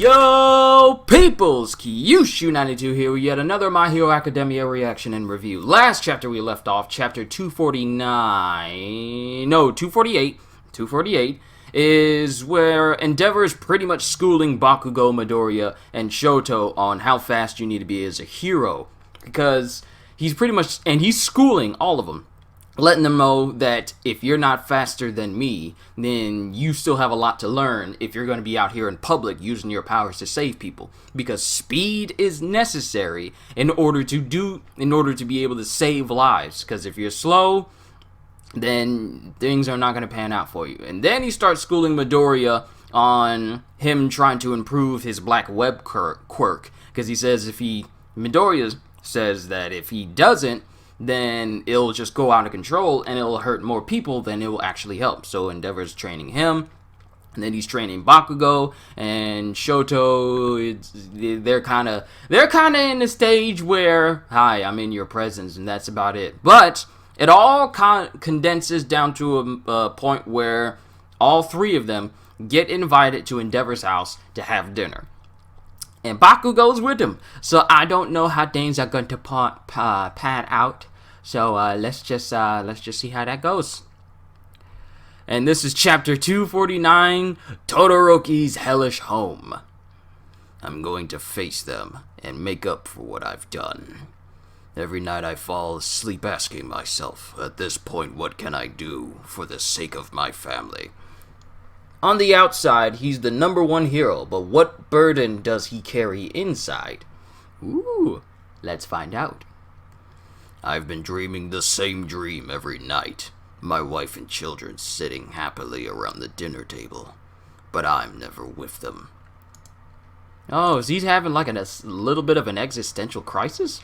Yo, peoples! Kyushu92 here with yet another My Hero Academia reaction and review. Last chapter we left off, chapter 248, is where Endeavor is pretty much schooling Bakugo, Midoriya, and Shoto on how fast you need to be as a hero. Because he's pretty much, and he's schooling all of them, letting them know that if you're not faster than me, then you still have a lot to learn if you're going to be out here in public using your powers to save people. Because speed is necessary in order to be able to save lives. Because if you're slow, then things are not going to pan out for you. And then he starts schooling Midoriya on him trying to improve his black web quirk. Because he says Midoriya says that if he doesn't, then it'll just go out of control and it'll hurt more people than it will actually help. So Endeavor's training him, and then he's training Bakugo and Shoto. They're kind of in the stage where, hi, I'm in your presence, and that's about it. But it all condenses down to a point where all three of them get invited to Endeavor's house to have dinner. And Bakugo's with him, so I don't know how things are going to pan out. So let's just see how that goes. And this is chapter 249, Todoroki's Hellish Home. I'm going to face them and make up for what I've done. Every night I fall asleep asking myself, at this point, what can I do for the sake of my family? On the outside, he's the #1 hero, but what burden does he carry inside? Ooh, let's find out. I've been dreaming the same dream every night. My wife and children sitting happily around the dinner table, but I'm never with them. Oh, is he having like a little bit of an existential crisis?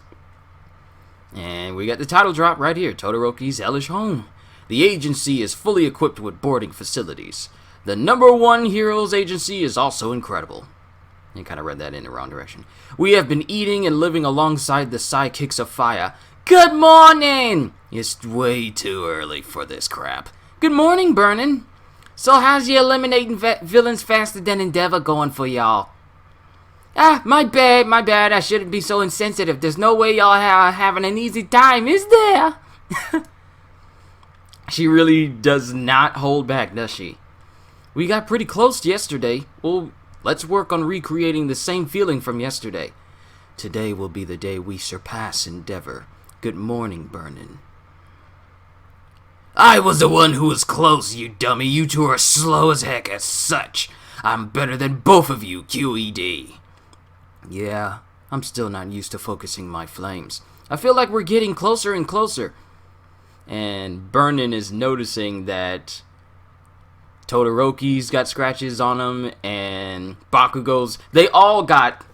And we got the title drop right here, Todoroki's Hellish Home. The agency is fully equipped with boarding facilities. The #1 hero's agency is also incredible. I kind of read that in the wrong direction. We have been eating and living alongside the sidekicks of fire. Good morning! It's way too early for this crap. Good morning, Burnin'. So how's you eliminating villains faster than Endeavor going for y'all? Ah, my bad. I shouldn't be so insensitive. There's no way y'all are having an easy time, is there? She really does not hold back, does she? We got pretty close yesterday. Well, let's work on recreating the same feeling from yesterday. Today will be the day we surpass Endeavor. Good morning, Burnin'. I was the one who was close, you dummy. You two are slow as heck as such. I'm better than both of you, QED. Yeah, I'm still not used to focusing my flames. I feel like we're getting closer and closer. And Burnin' is noticing that Todoroki's got scratches on him, and Bakugo's, they all got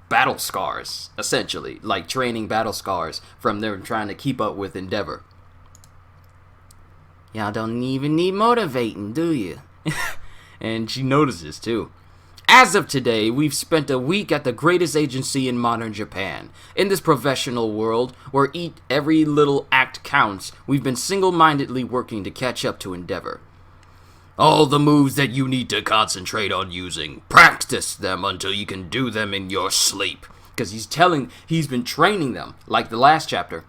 battle scars, essentially, like training battle scars from them trying to keep up with Endeavor. Y'all don't even need motivating, do you? And she notices too. As of today, we've spent a week at the greatest agency in modern Japan. In this professional world, where every little act counts, we've been single-mindedly working to catch up to Endeavor. All the moves that you need to concentrate on using, practice them until you can do them in your sleep. Because he's been training them, like the last chapter,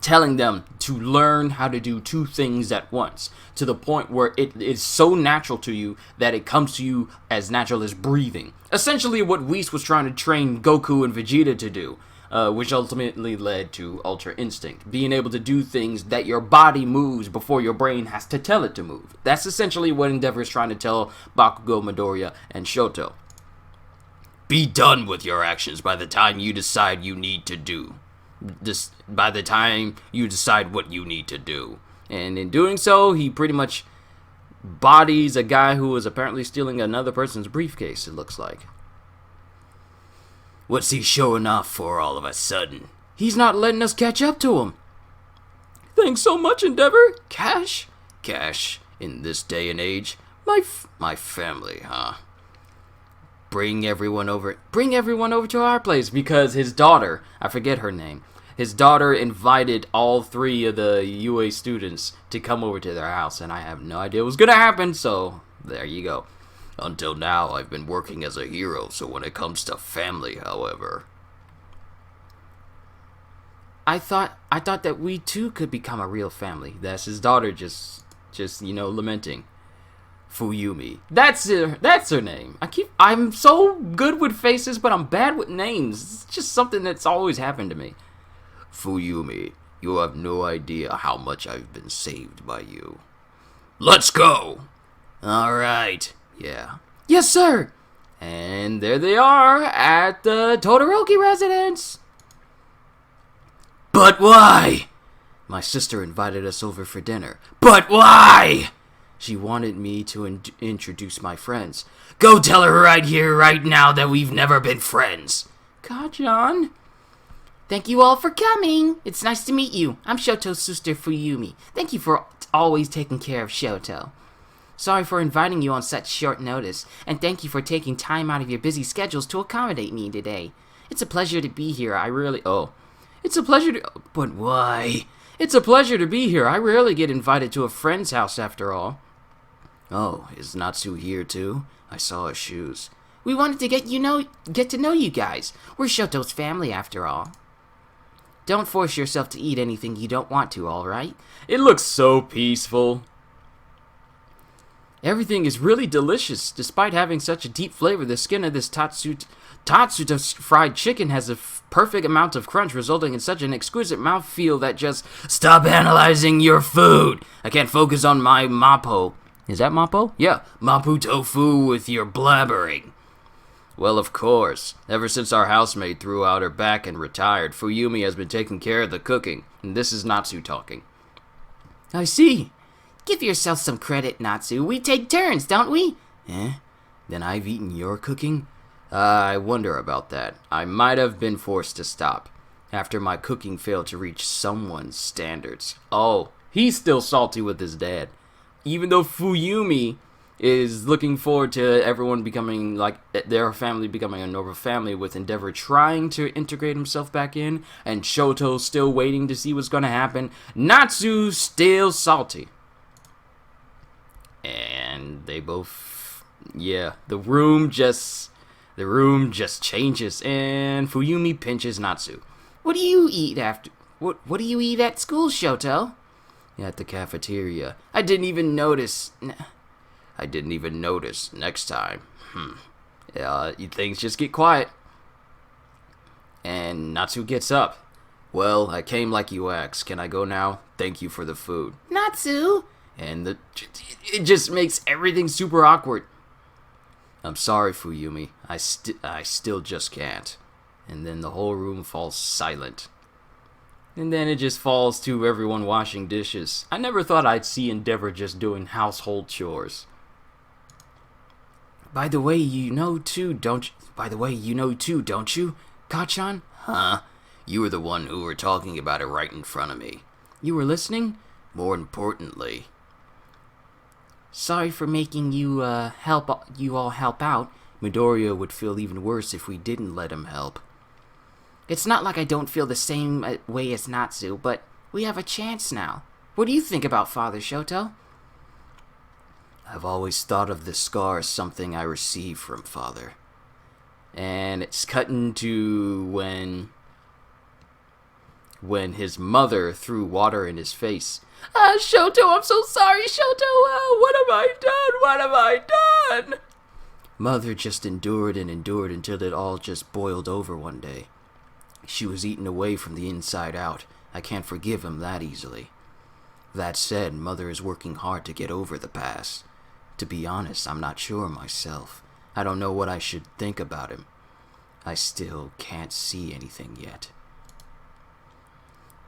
telling them to learn how to do two things at once, to the point where it is so natural to you that it comes to you as natural as breathing. Essentially what Whis was trying to train Goku and Vegeta to do. Which ultimately led to Ultra Instinct, being able to do things that your body moves before your brain has to tell it to move. That's essentially what Endeavor is trying to tell Bakugo, Midoriya, and Shoto. Be done with your actions by the time you decide you need to do. By the time you decide what you need to do. And in doing so, he pretty much bodies a guy who was apparently stealing another person's briefcase, it looks like. What's he showing off for all of a sudden? He's not letting us catch up to him. Thanks so much, Endeavor. Cash? Cash, in this day and age? My family, huh? Bring everyone over to our place, because his daughter, I forget her name, his daughter invited all 3 of the UA students to come over to their house, and I have no idea what's gonna happen, so there you go. Until now, I've been working as a hero, so when it comes to family, however... I thought that we too could become a real family. That's his daughter just lamenting. Fuyumi. That's her name. I'm so good with faces, but I'm bad with names. It's just something that's always happened to me. Fuyumi, you have no idea how much I've been saved by you. Let's go! Alright. Yeah. Yes, sir! And there they are at the Todoroki residence. But why? My sister invited us over for dinner. But why? She wanted me to introduce my friends. Go tell her right here, right now, that we've never been friends. Kajan. Thank you all for coming. It's nice to meet you. I'm Shoto's sister, Fuyumi. Thank you for always taking care of Shoto. Sorry for inviting you on such short notice, and thank you for taking time out of your busy schedules to accommodate me today. It's a pleasure to be here. It's a pleasure to... But why? It's a pleasure to be here. I rarely get invited to a friend's house after all. Oh, is Natsu here too? I saw his shoes. We wanted to get to know you guys. We're Shoto's family after all. Don't force yourself to eat anything you don't want to, alright? It looks so peaceful. Everything is really delicious. Despite having such a deep flavor, the skin of this Tatsuta fried chicken has a perfect amount of crunch, resulting in such an exquisite mouthfeel that just... Stop analyzing your food! I can't focus on my mappo. Is that mappo? Yeah, mappu tofu with your blabbering. Well, of course. Ever since our housemaid threw out her back and retired, Fuyumi has been taking care of the cooking. And this is Natsu talking. I see. Give yourself some credit, Natsu. We take turns, don't we? Eh? Then I've eaten your cooking? I wonder about that. I might have been forced to stop after my cooking failed to reach someone's standards. Oh, he's still salty with his dad. Even though Fuyumi is looking forward to everyone becoming, like, their family becoming a normal family, with Endeavor trying to integrate himself back in, and Shoto still waiting to see what's going to happen, Natsu's still salty. And they both, yeah, the room just changes, and Fuyumi pinches Natsu. What do you eat after? What do you eat at school, Shoto? At the cafeteria. I didn't even notice. Next time. Things just get quiet. And Natsu gets up. Well, I came like you asked. Can I go now? Thank you for the food. Natsu! And it just makes everything super awkward. I'm sorry, Fuyumi. I still just can't. And then the whole room falls silent. And then it just falls to everyone washing dishes. I never thought I'd see Endeavor just doing household chores. By the way, you know too, don't you, Kachan? Huh? You were the one who were talking about it right in front of me. You were listening? More importantly. Sorry for making you all help out. Midoriya would feel even worse if we didn't let him help. It's not like I don't feel the same way as Natsu, but we have a chance now. What do you think about Father Shoto? I've always thought of the scar as something I received from Father. And it's cutting to when his mother threw water in his face. Shoto, I'm so sorry, Shoto. What have I done? What have I done? Mother just endured and endured until it all just boiled over one day. She was eaten away from the inside out. I can't forgive him that easily. That said, Mother is working hard to get over the past. To be honest, I'm not sure myself. I don't know what I should think about him. I still can't see anything yet.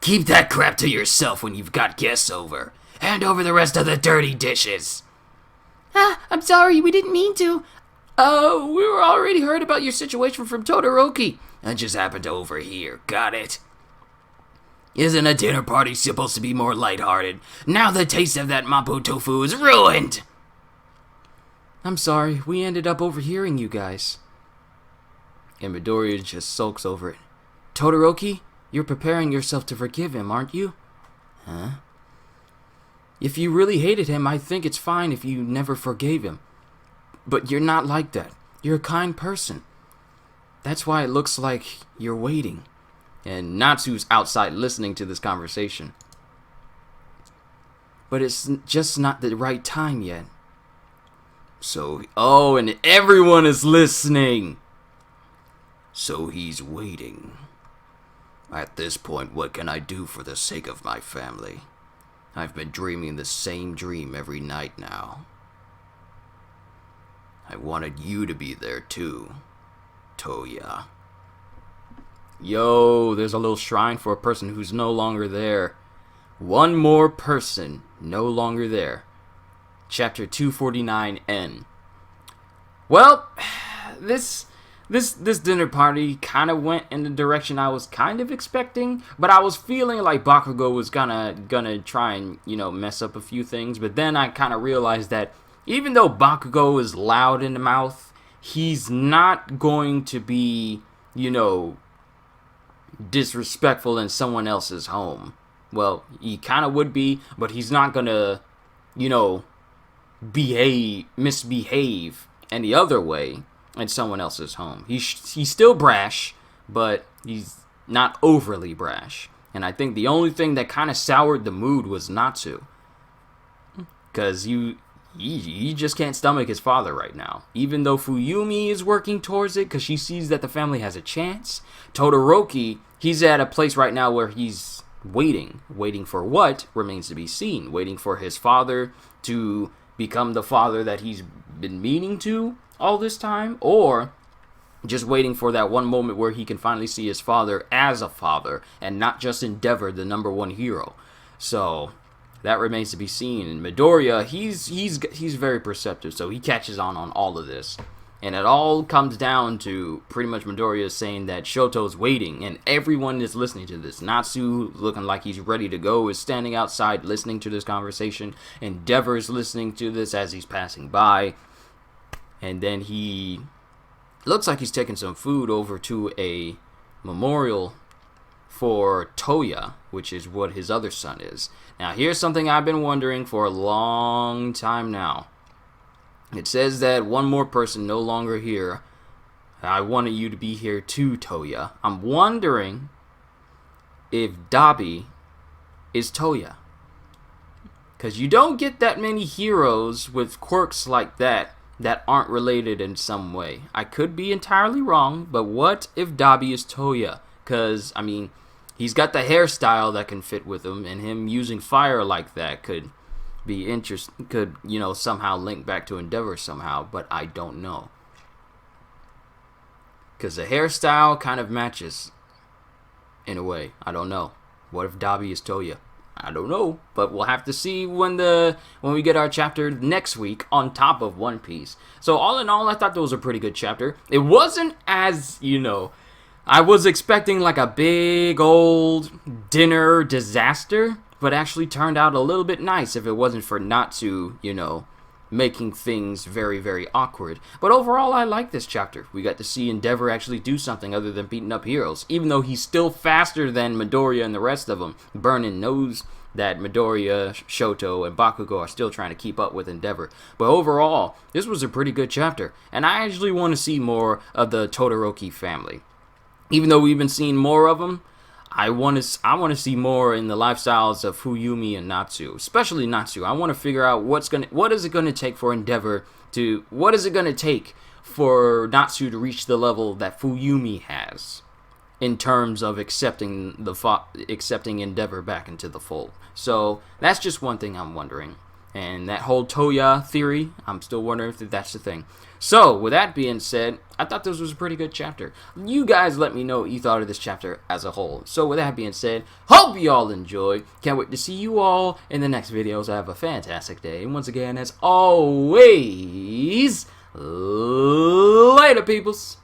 Keep that crap to yourself when you've got guests over. Hand over the rest of the dirty dishes. I'm sorry, we didn't mean to. We were already heard about your situation from Todoroki. I just happened to overhear. Got it? Isn't a dinner party supposed to be more lighthearted? Now the taste of that mappo tofu is ruined! I'm sorry, we ended up overhearing you guys. And Midoriya just sulks over it. Todoroki, you're preparing yourself to forgive him, aren't you? Huh? If you really hated him, I think it's fine if you never forgave him. But you're not like that. You're a kind person. That's why it looks like you're waiting. And Natsu's outside listening to this conversation. But it's just not the right time yet. So, oh, and everyone is listening. So he's waiting. At this point, what can I do for the sake of my family? I've been dreaming the same dream every night now. I wanted you to be there too, Toya. Yo, there's a little shrine for a person who's no longer there. One more person no longer there. Chapter 249N. Well, this dinner party kind of went in the direction I was kind of expecting, but I was feeling like Bakugo was gonna try and, mess up a few things, but then I kind of realized that even though Bakugo is loud in the mouth, he's not going to be, disrespectful in someone else's home. Well, he kind of would be, but he's not gonna, misbehave any other way in someone else's home. He's still brash, but he's not overly brash. And I think the only thing that kind of soured the mood was Natsu. Because he just can't stomach his father right now. Even though Fuyumi is working towards it because she sees that the family has a chance, Todoroki, he's at a place right now where he's waiting. Waiting for what remains to be seen. Waiting for his father to become the father that he's been meaning to all this time, or just waiting for that one moment where he can finally see his father as a father and not just Endeavor, the #1 hero. So that remains to be seen. And Midoriya, he's very perceptive, so he catches on all of this. And it all comes down to pretty much Midoriya saying that Shoto's waiting, and everyone is listening to this. Natsu, looking like he's ready to go, is standing outside listening to this conversation. Endeavor is listening to this as he's passing by. And then he looks like he's taking some food over to a memorial for Toya, which is what his other son is. Now, here's something I've been wondering for a long time now. It says that one more person no longer here. I wanted you to be here too, Toya. I'm wondering if Dabi is Toya. Because you don't get that many heroes with quirks like that aren't related in some way. I could be entirely wrong, but what if Dabi is Toya? Because, he's got the hairstyle that can fit with him, and him using fire like that could be interesting, could, somehow link back to Endeavor somehow, but I don't know. Because the hairstyle kind of matches in a way. I don't know. What if Dabi is Toya? I don't know, but we'll have to see when we get our chapter next week on top of One Piece. So all in all, I thought that was a pretty good chapter. It wasn't as, I was expecting like a big old dinner disaster, but actually turned out a little bit nice if it wasn't for Natsu, making things very, very awkward. But overall, I like this chapter. We got to see Endeavor actually do something other than beating up heroes, even though he's still faster than Midoriya and the rest of them. Burnin knows that Midoriya, Shoto, and Bakugo are still trying to keep up with Endeavor. But overall, this was a pretty good chapter, and I actually want to see more of the Todoroki family. Even though we've been seeing more of them, I want to see more in the lifestyles of Fuyumi and Natsu, especially Natsu. I want to figure out what is it going to take for Endeavor to, what is it going to take for Natsu to reach the level that Fuyumi has in terms of accepting Endeavor back into the fold. So that's just one thing I'm wondering. And that whole Toya theory, I'm still wondering if that's the thing. So, with that being said, I thought this was a pretty good chapter. You guys let me know what you thought of this chapter as a whole. So, with that being said, hope you all enjoy. Can't wait to see you all in the next videos. Have a fantastic day. And once again, as always, later, peoples.